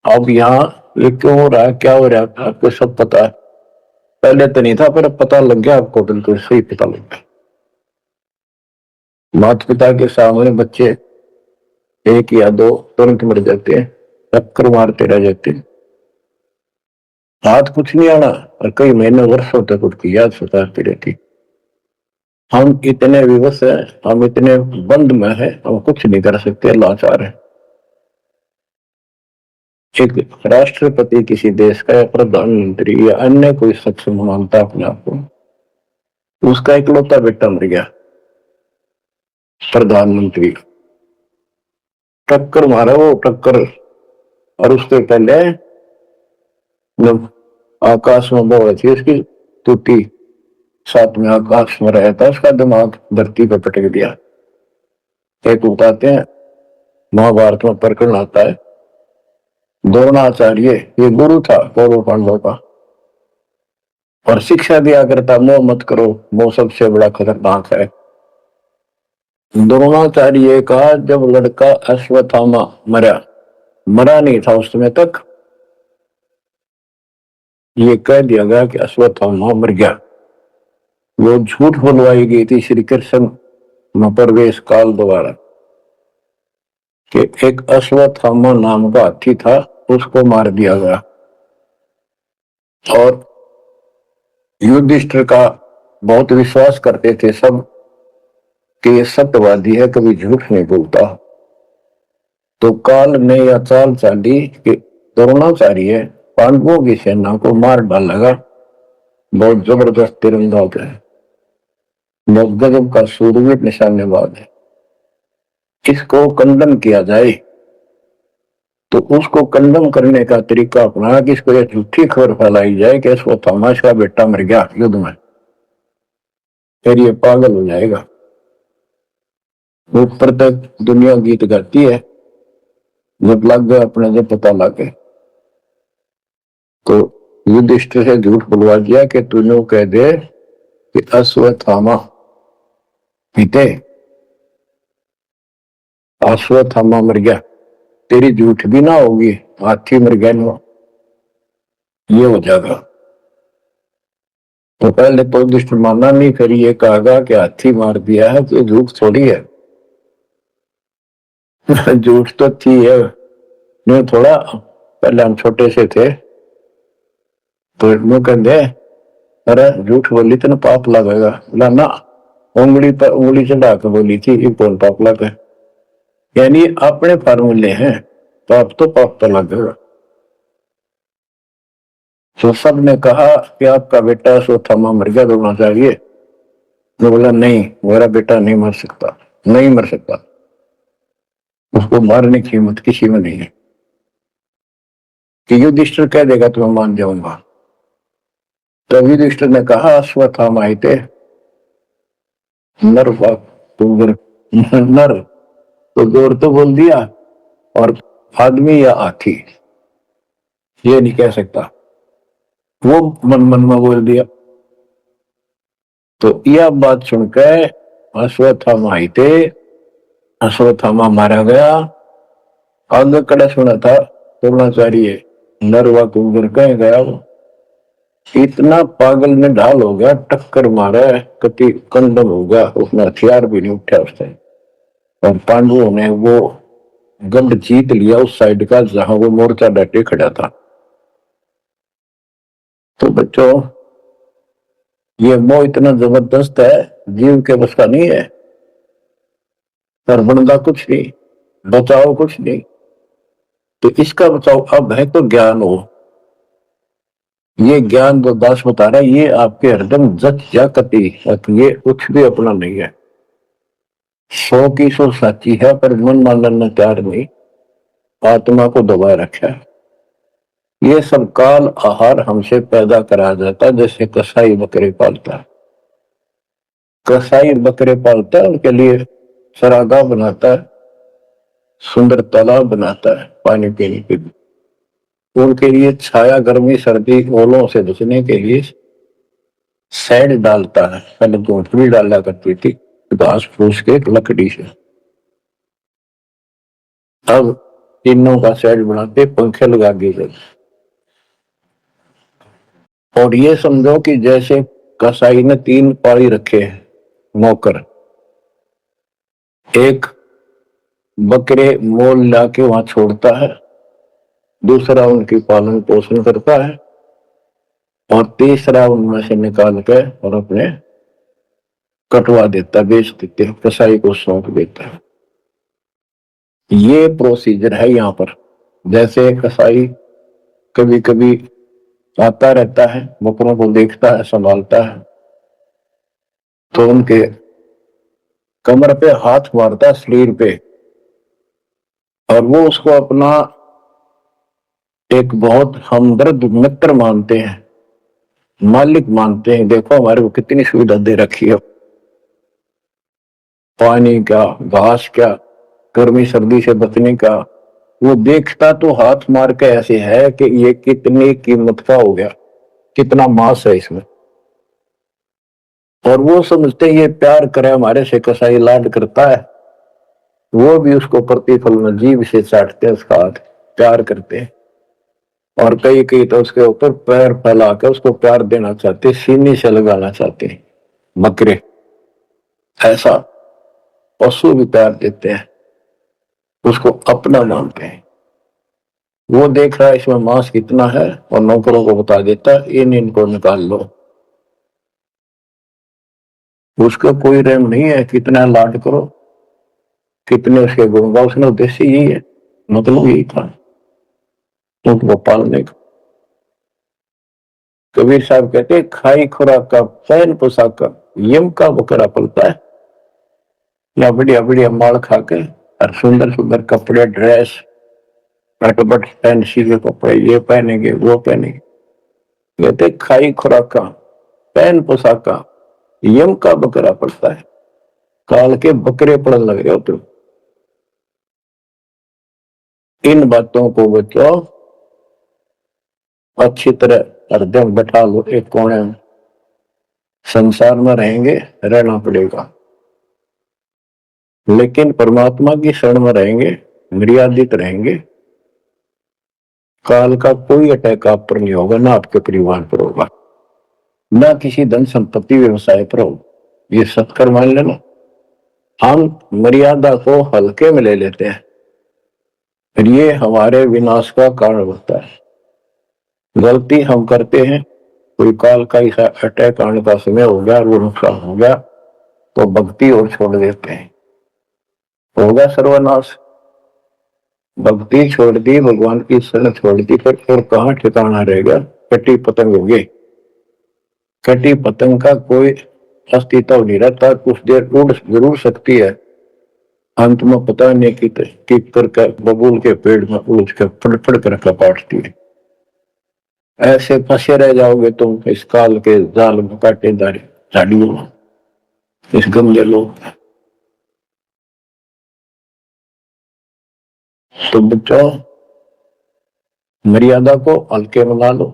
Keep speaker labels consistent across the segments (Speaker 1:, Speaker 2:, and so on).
Speaker 1: अब यहाँ ये क्यों हो रहा है, क्या हो रहा है, आपको सब पता है। पहले तो नहीं था, पर अब पता लग गया आपको, बिल्कुल सही पता लग गया। माता पिता के सामने बच्चे एक या दो तुरंत मर जाते हैं, टक्कर मारते रह जाते हैं, हाथ कुछ नहीं आना, और कई महीने वर्षों तक उसकी याद सताती रहती। हम इतने विवश हैं, हम इतने बंद में हैं, हम कुछ नहीं कर सकते, लाचार है। एक राष्ट्रपति किसी देश का या प्रधानमंत्री या अन्य कोई शख्स मानता अपने आप को, उसका इकलौता बेटा मर गया, प्रधानमंत्री, टक्कर मारा वो टक्कर, और उसके पहले जब आकाश में बोल थी उसकी टूटी, साथ में आकाश में रहा था, उसका दिमाग धरती पर पटक दिया। एक बताते हैं, महाभारत में प्रकरण आता है, द्रोणाचार्य ये गुरु था कौरव पांडवों का, और शिक्षा दिया करता, मोह मत करो, मोह सबसे बड़ा खतरनाक है। द्रोणाचार्य का जब लड़का अश्वत्थामा मरा, मरा नहीं था उस समय तक, ये कह दिया गया कि अश्वत्थामा मर गया। वो झूठ बुलवाई गई थी श्री कृष्ण में प्रवेश काल द्वारा कि एक अश्वत्थामा नाम का हाथी था, उसको मार दिया गया। और युधिष्ठिर का बहुत विश्वास करते थे सब कि ये सत्यवादी है, कभी झूठ नहीं बोलता। तो काल ने यह चाल चाली कि द्रोणाचार्य पांडवों की सेना को मार डालेगा, बहुत जबरदस्त तीरंदाज है, बहुत गजब का सूरवीर निशानेबाज है, इसको कंडम किया जाए। तो उसको कंडम करने का तरीका अपना कि इसको यह झूठी खबर फैलाई जाए कि इसको थॉमस का बेटा मर गया युद्ध में, फिर ये पागल हो जाएगा। ऊपर तक दुनिया गीत गाती है, जब लग गए अपने जब पता लग गए तो युधिष्ठिर से झूठ बुलवा दिया कि तूने कह दे कि अश्वत्थामा पीते, अश्वत्थामा मर गया, तेरी झूठ भी ना होगी, हाथी मर गया ना, ये हो जाएगा। तो पहले तो युधिष्ठिर मानना नहीं, फिर ये कहा कि हाथी मार दिया है, तो झूठ थोड़ी है। झूठ तो थी है, नहीं थोड़ा, पहले हम छोटे से थे तो मुंह कहते, अरे झूठ बोली तो ना पाप लगेगा, बोला ना, उंगली पर उंगली चढ़ा कर बोली थी, ये कौन पाप लगा। यानी अपने फार्मूले हैं, पाप तो लगेगा। तो सब ने कहा कि आपका बेटा अश्वत्थामा मर गया, रोना चाहिए। तो बोला नहीं, मेरा बेटा नहीं मर सकता, नहीं मर सकता, उसको मारने की हिम्मत किसी में नहीं है। कि युधिष्ठिर कह देगा तो मैं मान जाऊंगा। तो युधिष्ठिर ने कहा अश्वत्थामा थे नर, नर तो जोर तो बोल दिया, और आदमी या हाथी ये नहीं कह सकता, वो मन मन में बोल दिया। तो यह बात सुनकर अश्वत्थामा थे, अश्वत्थामा मारा गया। आगे कड़ा सुना था द्रोणाचार्य नरवा कुंवर कह गया, इतना पागल में ढाल हो गया, टक्कर मारा, कति कंडम हो गया, उसने हथियार भी नहीं उठा उससे। और पांडवों ने वो गढ़ जीत लिया उस साइड का जहां वो मोर्चा डटे खड़ा था। तो बच्चों, ये मोह इतना जबरदस्त है, जीव के बस का नहीं है, पर बनता कुछ नहीं, बचाओ कुछ नहीं। तो इसका बचाओ अब है तो ज्ञान हो, ये ज्ञान जो दास बता रहा है, ये आपके हृदय जच जा कति, ये कुछ भी अपना नहीं है, 100 की 100 साची है, पर मन मानना तैयार नहीं, आत्मा को दबाए रखा है। ये सब काल आहार हमसे पैदा कराया जाता है, जैसे कसाई बकरे पालता है, कसाई बकरे पालता है, उनके लिए चरागाह बनाता है, सुंदर तालाब बनाता है पानी पीने के लिए, उनके लिए छाया गर्मी सर्दी ओलों से बचने के लिए शेड डालता है। पहले झोंपड़ी डाला करती थी घास फूस के लकड़ी से, अब तीनों का सेट बनाते, पंखे लगा के। और ये समझो कि जैसे कसाई ने 3 पाली रखे हैं नौकर, एक बकरे मोल लाके वहां छोड़ता है, दूसरा उनकी पालन पोषण करता है, और तीसरा उनमें से निकाल के और अपने कटवा देता, बेच देते हैं, कसाई को सौंप देता है। ये प्रोसीजर है यहाँ पर। जैसे कसाई कभी कभी आता रहता है, बकरों को देखता है, संभालता है, तो उनके कमर पे हाथ मारता है, शरीर पे, और वो उसको अपना एक बहुत हमदर्द मित्र मानते हैं, मालिक मानते हैं। देखो हमारे को कितनी सुविधा दे रखी है, पानी का, घास का, गर्मी सर्दी से बचने का। वो देखता तो हाथ मार के ऐसे है कि ये कितनी कीमत का हो गया, कितना मांस है इसमें। और वो समझते ये प्यार करे हमारे से, कसाई लाड करता है, वो भी उसको प्रतिफल में जीभ से चाटते हैं, उसका हाथ प्यार करते हैं। और कई कई तो उसके ऊपर पैर फैला के उसको प्यार देना चाहते, सीने से लगाना चाहते हैं। बकरे ऐसा पशु भी प्यार देते हैं, उसको अपना मानते हैं। वो देख रहा है इसमें मांस कितना है, और नौकरों को बता देता है इनको निकाल लो। उसका कोई रहम नहीं है, कितना लाड करो, कितने उसके गुण, उसने उद्देश्य यही है, मतलब यही था उनको पालने का। कबीर साहब कहते खाई खुराक का, पहन पोशाक का, यम का बकरा पलता है। या बढ़िया बढ़िया माल खा के और सुंदर सुंदर कपड़े, ड्रेस, कटबट फैंसी के कपड़े, ये पहनेंगे वो पहनेंगे। कहते खाई खुराक का, पहन पोशाक का, यम का बकरा पड़ता है। काल के बकरे पड़न लग रहे हो तुम। इन बातों को बच्चों अच्छी तरह हृदय में बैठा लो, एक कोने में। संसार में रहेंगे, रहना पड़ेगा, लेकिन परमात्मा की शरण में रहेंगे, मर्यादित रहेंगे। काल का कोई अटैक आप पर नहीं होगा, ना आपके परिवार पर होगा, ना किसी धन संपत्ति व्यवसाय पर होगा। ये सत्कर मान लेना। हम मर्यादा को हल्के में ले लेते हैं, फिर ये हमारे विनाश का कारण होता है। गलती हम करते हैं, कोई काल का ऐसा अटैक आने का समय हो गया, वो नुकसान हो गया, तो भक्ति और छोड़ देते हैं, होगा सर्वनाश। भक्ति छोड़ दी, भगवान की शरण छोड़ दी, फिर और कहाँ ठिकाना रहेगा। कटी पतंग हो गई। कटी पतंग का कोई अस्तित्व नहीं रहता, कुछ देर उड़ जरूर सकती है, अंत में पता नहीं कि करके बबूल के पेड़ में उलझ कर फड़फड़ कर काटती है। ऐसे फंसे रह जाओगे तुम इस काल के जाल में, कांटेदार झाड़ियों में, इस गंदे लोग। तो बच्चों मर्यादा को हल्के में ला लो।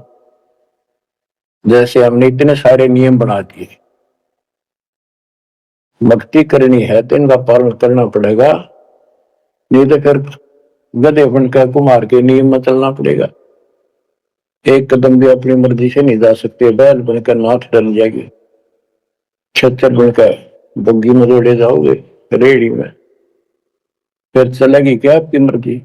Speaker 1: जैसे हमने इतने सारे नियम बना दिए, भक्ति करनी है तो इनका पालन करना पड़ेगा, नहीं तो फिर गधे बनकर कुमार के नियम में चलना पड़ेगा। एक कदम भी अपनी मर्जी से नहीं जा सकते, बैल बनकर नाथ डल जाएगी, छतर बनकर बग्गी में जोड़े जाओगे रेड़ी में, फिर चलेगी क्या आपकी मर्जी।